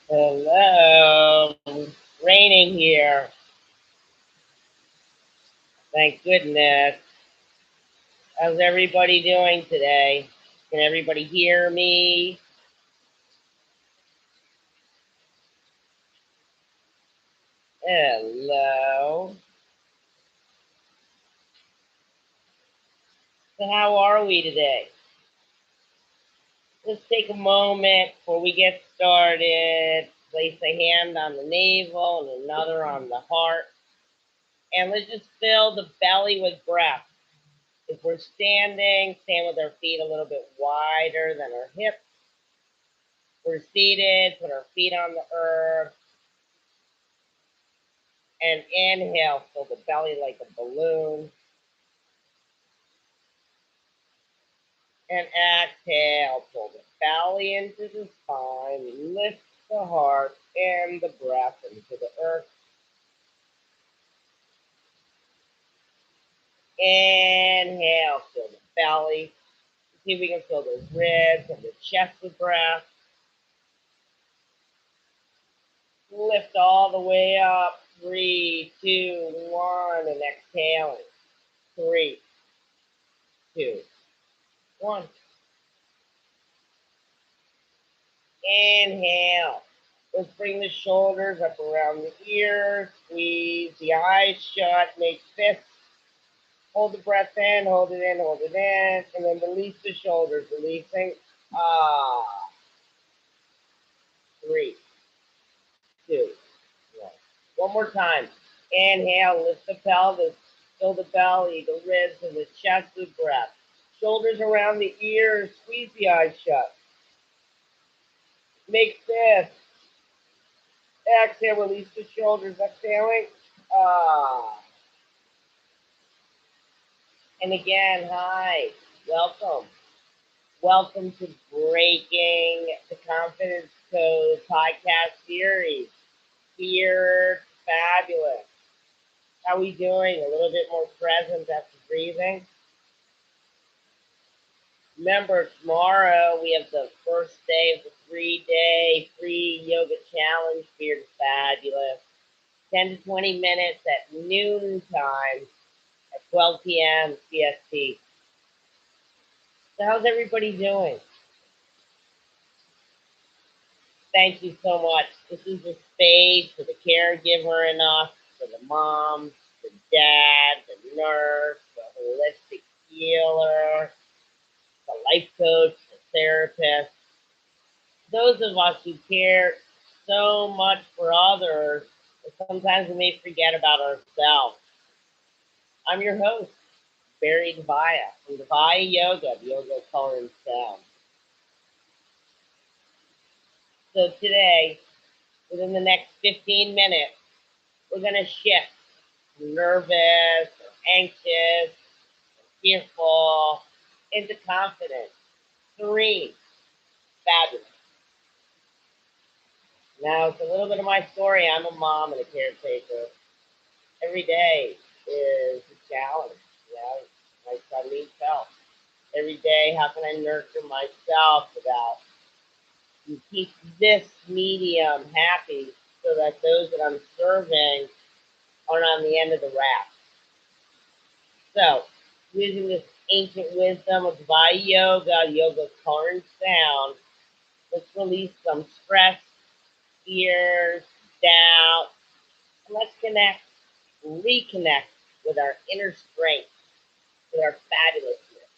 Hello. Raining here. Thank goodness. How's everybody doing today? Can everybody hear me? Hello. So how are we today? Let's take a moment before we get started. Place a hand on the navel and another on the heart. And let's just fill the belly with breath. If we're standing, stand with our feet a little bit wider than our hips. We're seated, put our feet on the earth, and inhale, fill the belly like a balloon, and exhale, pull the belly into the spine, lift the heart and the breath into the earth. Inhale, fill the belly. See if we can fill those ribs and the chest with breath. Lift all the way up. 3, 2, 1, and exhaling. 3, 2, 1. Inhale. Let's bring the shoulders up around the ears. Squeeze the eyes shut. Make fists. Hold the breath in, hold it in, hold it in. And then release the shoulders. Releasing. Ah. 3, 2, 1. One more time. Inhale. Lift the pelvis. Fill the belly, the ribs, and the chest with breath. Shoulders around the ears. Squeeze the eyes shut. Make fists. Exhale. Release the shoulders. Exhaling. Ah. And again, hi, welcome. Welcome to Breaking the Confidence Code podcast series. Here, fabulous. How are we doing? A little bit more present after breathing. Remember, tomorrow we have the first day of the 3-day free yoga challenge here to Fabulous. 10 to 20 minutes at noon time at 12 p.m. CST. So how's everybody doing? Thank you so much. This is a space for the caregiver in us, for the mom, the dad, the nurse, the holistic healer, the life coach, the therapist. Those of us who care so much for others, that sometimes we may forget about ourselves. I'm your host, Barry Devaya, from Devaya Yoga, Yoga Color and Sound. So today, within the next 15 minutes, we're going to shift from nervous or anxious, or fearful into confident, serene, fabulous. Now, it's a little bit of my story. I'm a mom and a caretaker. Every day is a challenge. My son needs help. Every day, how can I nurture myself about and keep this medium happy so that those that I'm serving aren't on the end of the raft? So, using this ancient wisdom of Devaya Yoga, Yoga Color and Sound, let's release some stress, fears, doubt, and let's connect, reconnect with our inner strength, with our fabulousness.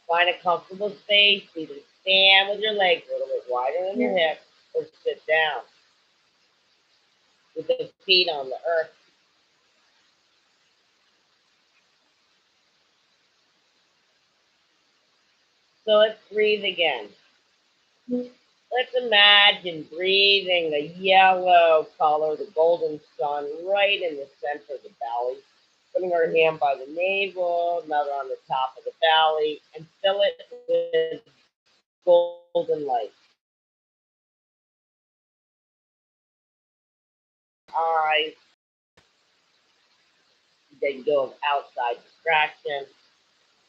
Find a comfortable space, either stand with your legs a little bit wider than your hips, or sit down with the feet on the earth. So let's breathe again. Let's imagine breathing the yellow color, the golden sun, right in the center of the belly. Putting our hand by the navel, another on the top of the belly, and fill it with golden light. Eyes, then go of outside distraction,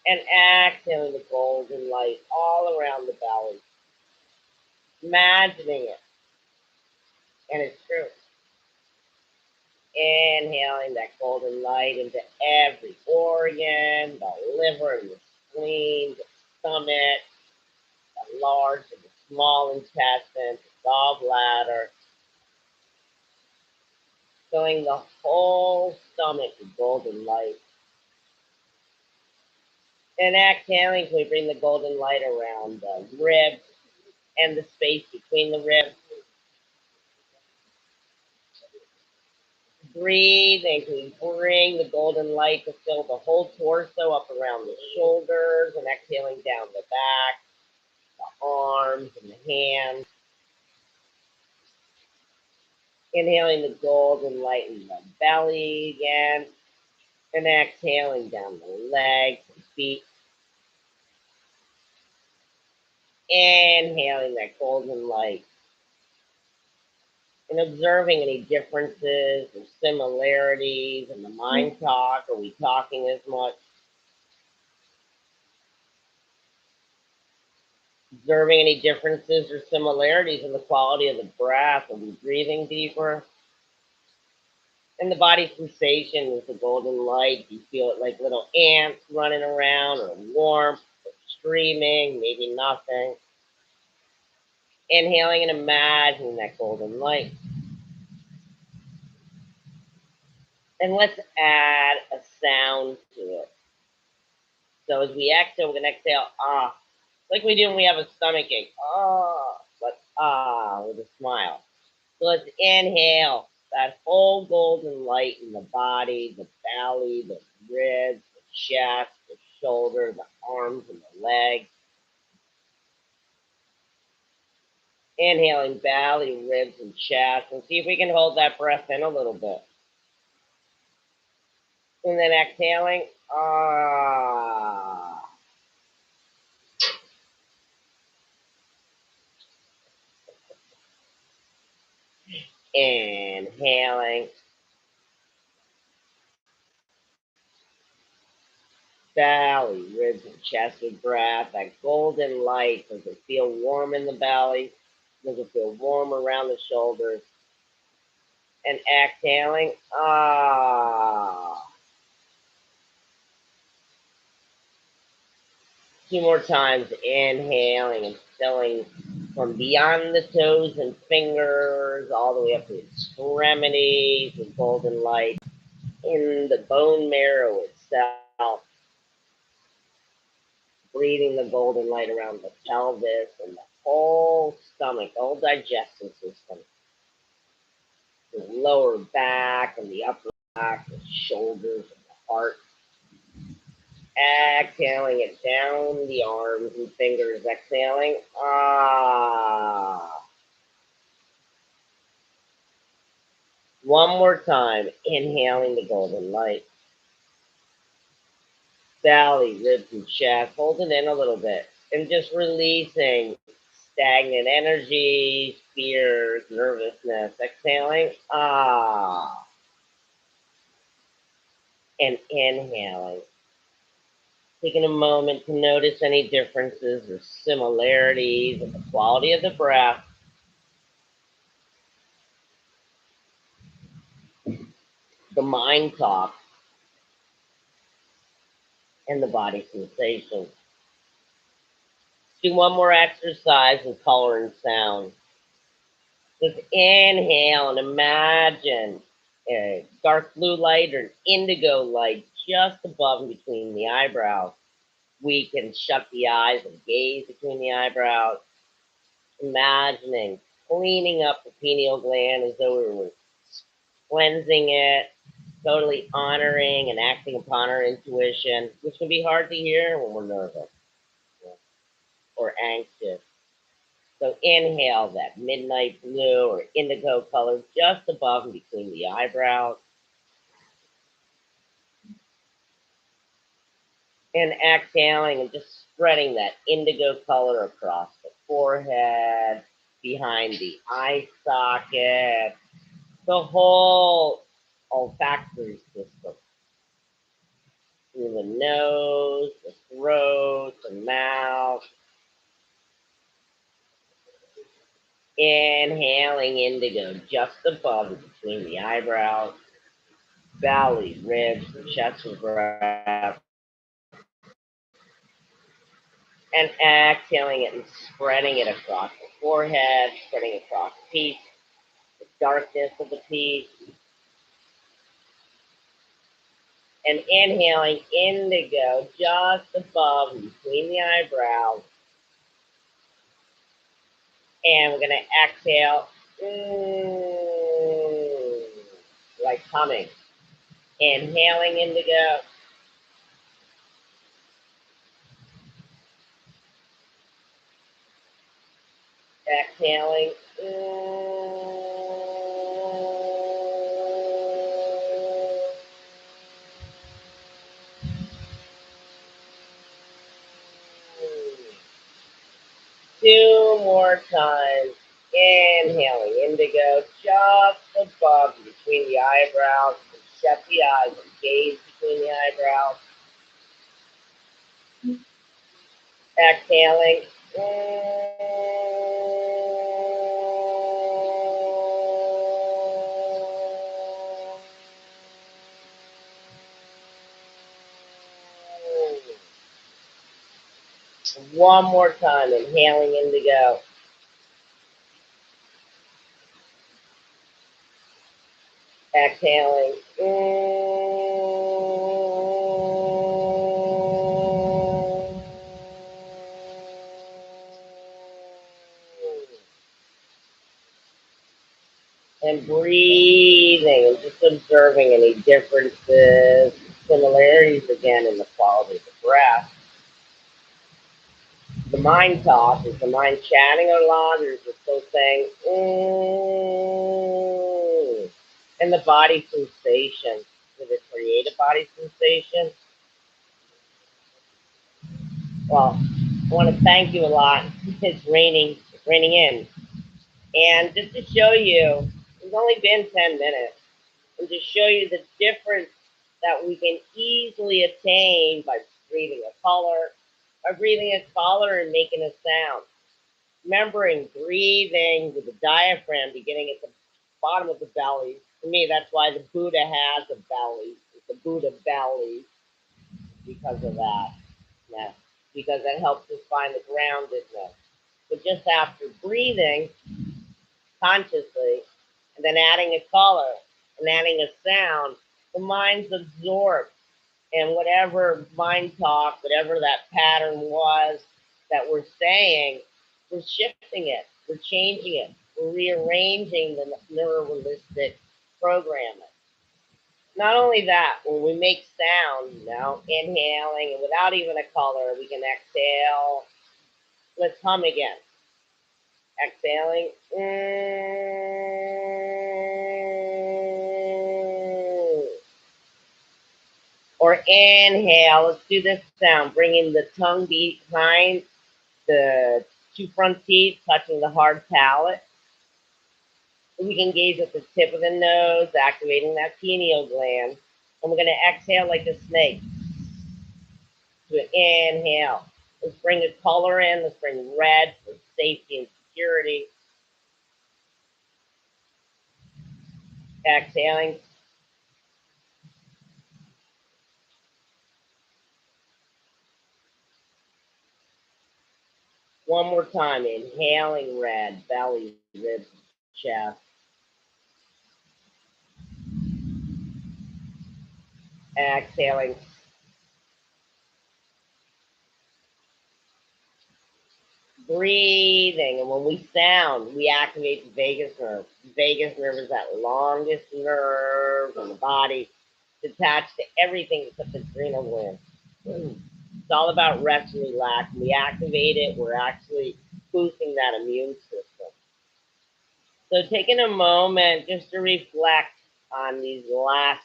and exhaling the golden light all around the belly. Imagining it. And it's true. Inhaling that golden light into every organ, the liver and the spleen, the stomach, the large and the small intestine, the gallbladder, filling the whole stomach with golden light. And exhaling, we bring the golden light around the ribs and the space between the ribs. Breathing, we bring the golden light to fill the whole torso up around the shoulders and exhaling down the back, the arms and the hands. Inhaling the golden light in the belly again and exhaling down the legs and feet. Inhaling that golden light and observing any differences or similarities in the mind talk. Are we talking as much? Observing any differences or similarities in the quality of the breath. Are we breathing deeper? And the body sensation is the golden light. Do you feel it like little ants running around, or warmth, or streaming, maybe nothing? Inhaling and imagining that golden light. And let's add a sound to it. So as we exhale, we're going to exhale, ah, like we do when we have a stomach ache. Ah, but ah, with a smile. So let's inhale that whole golden light in the body, the belly, the ribs, the chest, the shoulder, the arms, and the legs. Inhaling belly, ribs, and chest. And see if we can hold that breath in a little bit. And then exhaling, ah. Inhaling, belly, ribs, and chest with breath. That golden light. Does it feel warm in the belly? Does it feel warm around the shoulders? And exhaling, ah. Two more times, inhaling and filling from beyond the toes and fingers all the way up to the extremities with golden light in the bone marrow itself. Breathing the golden light around the pelvis and the whole stomach, the whole digestive system, the lower back and the upper back, the shoulders and the heart. Exhaling it down the arms and fingers. Exhaling. Ah. One more time. Inhaling the golden light. Belly, ribs, and chest. Hold it in a little bit. And just releasing stagnant energy, fears, nervousness. Exhaling. Ah. And inhaling. Taking a moment to notice any differences or similarities in the quality of the breath, the mind talk, and the body sensation. Do one more exercise with color and sound. Just inhale and imagine a dark blue light or an indigo light just above and between the eyebrows. We can shut the eyes and gaze between the eyebrows, imagining cleaning up the pineal gland as though we were cleansing it, totally honoring and acting upon our intuition, which can be hard to hear when we're nervous or anxious. So inhale that midnight blue or indigo color just above and between the eyebrows. And exhaling and just spreading that indigo color across the forehead, behind the eye socket, the whole olfactory system. Through the nose, the throat, the mouth. Inhale Inhaling indigo just above and between the eyebrows, belly, ribs, chest of breath, and exhaling it and spreading it across the forehead, spreading across the piece, the darkness of the piece, and inhaling indigo just above and between the eyebrows. And we're going to exhale like humming. Inhaling indigo. Exhaling. 2 more times. Inhaling indigo just above between the eyebrows. Shut the eyes and gaze between the eyebrows. Exhaling. 1 more time. Inhaling indigo. Exhaling. And breathing and just observing any differences, similarities again in the quality of the breath. The mind talk, is the mind chatting a lot, or is it still saying, and the body sensation, does it create a body sensation? Well, I want to thank you a lot. It's raining in. And just to show you, it's only been 10 minutes, and to show you the difference that we can easily attain by breathing a color, by breathing a color and making a sound. Remembering breathing with the diaphragm beginning at the bottom of the belly. For me, that's why the Buddha has a belly. It's the Buddha belly because of that. Yeah, because that helps us find the groundedness. But just after breathing consciously, and then adding a color and adding a sound, the mind's absorbed. And whatever mind talk, whatever that pattern was that we're saying, we're shifting it, we're changing it, we're rearranging the neuralistic programming. Not only that, when we make sound, inhaling, and without even a color, we can exhale. Let's hum again. Exhaling. Or inhale. Let's do this sound. Bringing the tongue behind the 2 front teeth, touching the hard palate. We can gaze at the tip of the nose, activating that pineal gland. And we're going to exhale like a snake. So inhale. Let's bring a color in. Let's bring red for safety and security. Exhaling. One more time. Inhaling red, belly, ribs, chest. Exhaling. Breathing. And when we sound, we activate the vagus nerve. The vagus nerve is that longest nerve in the body. It's attached to everything except the adrenal gland. It's all about rest and relax. When we activate it, we're actually boosting that immune system. So taking a moment just to reflect on these last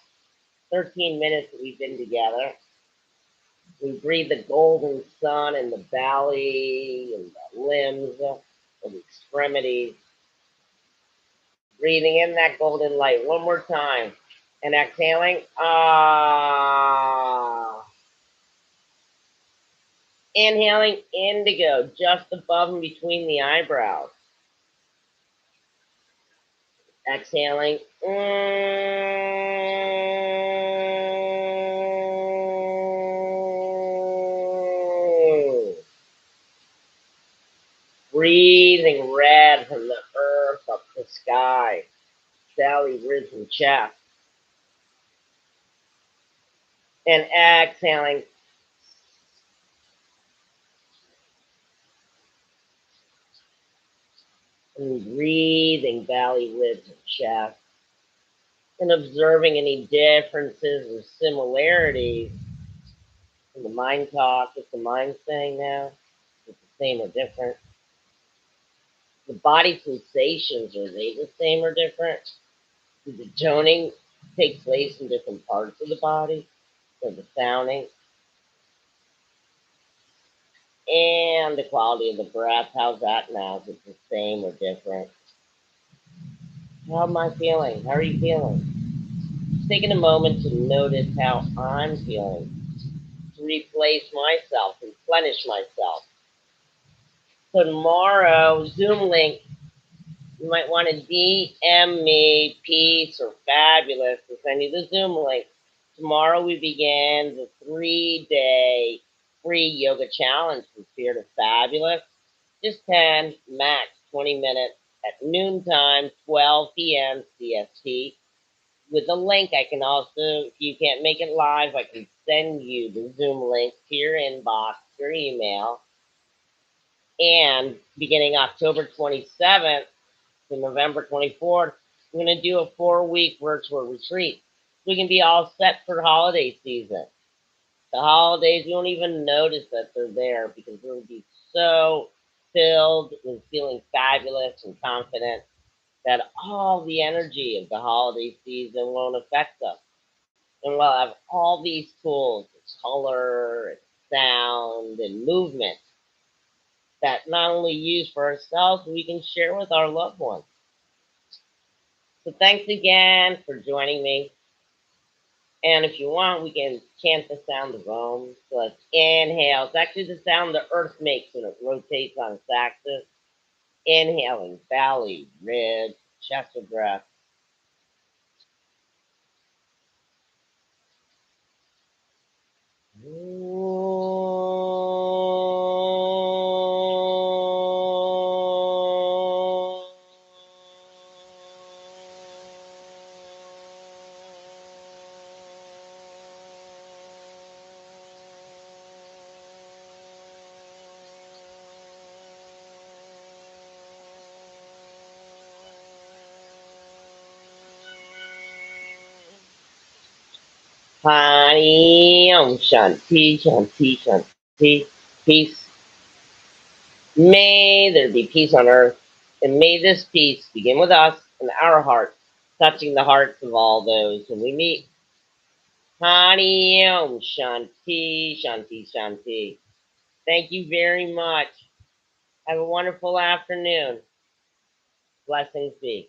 13 minutes that we've been together. We breathe the golden sun in the belly and the limbs and the extremities. Breathing in that golden light 1 more time. And exhaling. Ah. Inhaling indigo just above and between the eyebrows. Exhaling. Breathing red from the earth up the sky. Belly, ribs, and chest. And exhaling. And breathing belly, ribs, and chest. And observing any differences or similarities in the mind talk. What's the mind saying now? Is it the same or different? The body sensations, are they the same or different? Does the toning take place in different parts of the body? Or the sounding? And the quality of the breath, how's that now? Is it the same or different? How am I feeling? How are you feeling? Just taking a moment to notice how I'm feeling, to replace myself, replenish myself. So tomorrow, Zoom link, you might want to DM me, Peace or Fabulous, to send you the Zoom link. Tomorrow we begin the 3-day free yoga challenge from Fear to Fabulous. Just 10, max 20 minutes at noontime, 12 p.m. CST. With a link, I can also, if you can't make it live, I can send you the Zoom link to your inbox, your email. And beginning October 27th to November 24th, we're going to do a 4-week virtual retreat. We can be all set for holiday season. The holidays, you won't even notice that they're there because we'll be so filled with feeling fabulous and confident that all the energy of the holiday season won't affect us. And we'll have all these tools, color, sound, and movement that not only use for ourselves, but we can share with our loved ones. So thanks again for joining me. And if you want, we can chant the sound of Om. So let's inhale. It's actually the sound the earth makes when it rotates on its axis. Inhaling, belly, ribs, chest of breath. Hari Om Shanti Shanti Shanti. Peace. May there be peace on earth, and may this peace begin with us and our hearts, touching the hearts of all those whom we meet. Hari Om Shanti Shanti Shanti. Thank you very much. Have a wonderful afternoon. Blessings be.